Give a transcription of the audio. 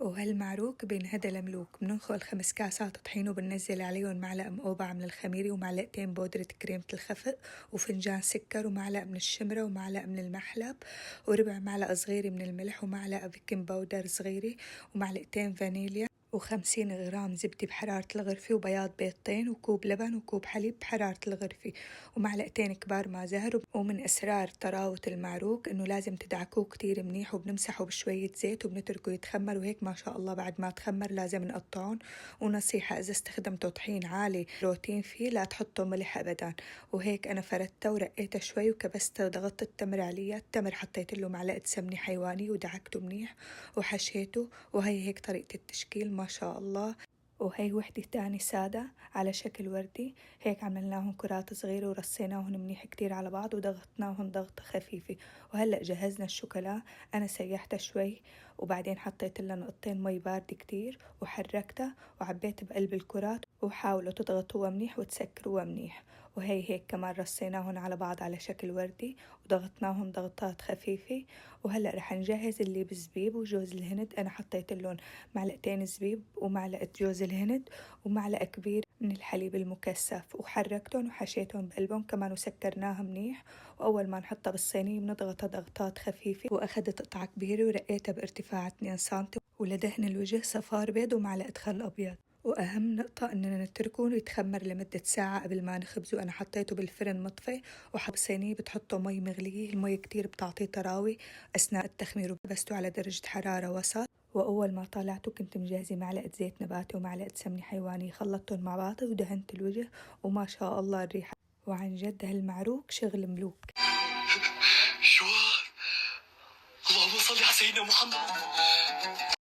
وهالمعروك بينهدى لملوك. بننخل 5 كاسات طحين وبننزل عليهم معلقة مقوبعة من الخميري ومعلقتين بودرة كريمة الخفق وفنجان سكر ومعلقة من الشمرة ومعلقة من المحلب وربع معلقة صغيرة من الملح ومعلقة بيكنج باودر صغيرة ومعلقتين فانيليا و50 غرام زبدة بحرارة الغرفة وبياض بيضتين وكوب لبن وكوب حليب بحرارة الغرفة ومعلقتين كبار ماء زهر. ومن أسرار طراوة المعروك إنه لازم تدعكوه كتير منيح وبنمسحه بشوية زيت وبنتركه يتخمر، وهيك ما شاء الله بعد ما تخمر لازم نقطعون. ونصيحة إذا استخدمتوا طحين عالي بروتين فيه لا تحطوا ملح أبدا. وهيك أنا فردته ورقيته شوي وكبسته وضغطت التمر عليه. التمر حطيت له معلقة سمنة حيواني ودعكته منيح وحشيته. وهي هيك طريقة التشكيل ما شاء الله. وهي وحدة تاني سادة على شكل وردي، هيك عملناهم كرات صغيرة ورصيناهم منيح كتير على بعض وضغطناهم ضغطة خفيفة. وهلأ جهزنا الشوكولا، أنا سيحتها شوي وبعدين حطيت لها نقطتين مي باردة كتير وحركتها وعبيت بقلب الكرات. وحاولوا تضغطوها منيح وتسكروها منيح. وهي هيك كمان رصيناهم على بعض على شكل وردي وضغطناهم ضغطات خفيفة. وهلأ رح نجهز اللي بالزبيب وجوز الهند. أنا حطيت لهم معلقتين زبيب ومعلقة جوز الهند ومعلقة كبير من الحليب المكثف وحركتهم وحشيتهم بقلبهم كمان وسكرناها منيح. وأول ما نحطها بالصينية بنضغطها ضغطات خفيفة. وأخذت قطعة كبيرة ورقيتها بارتفاع 2 سنتي. ولدهن الوجه صفار بيض ومعلقة خل أبيض. وأهم نقطة إننا نتركه يتخمر لمدة ساعة قبل ما نخبزه. أنا حطيته بالفرن مطفي وحب صينية بتحطه مي مغلية، المي كتير بتعطيه طراوة أثناء التخمير. وبسته على درجة حرارة وسط. وأول ما طلعته كنت مجهزة معلقة زيت نباتي ومعلقة سمنة حيوانية، خلطتهم مع بعض ودهنت الوجه وما شاء الله الريحة. وعن جد هالمعروك شغل ملوك. شو اللهم صل على سيدنا محمد.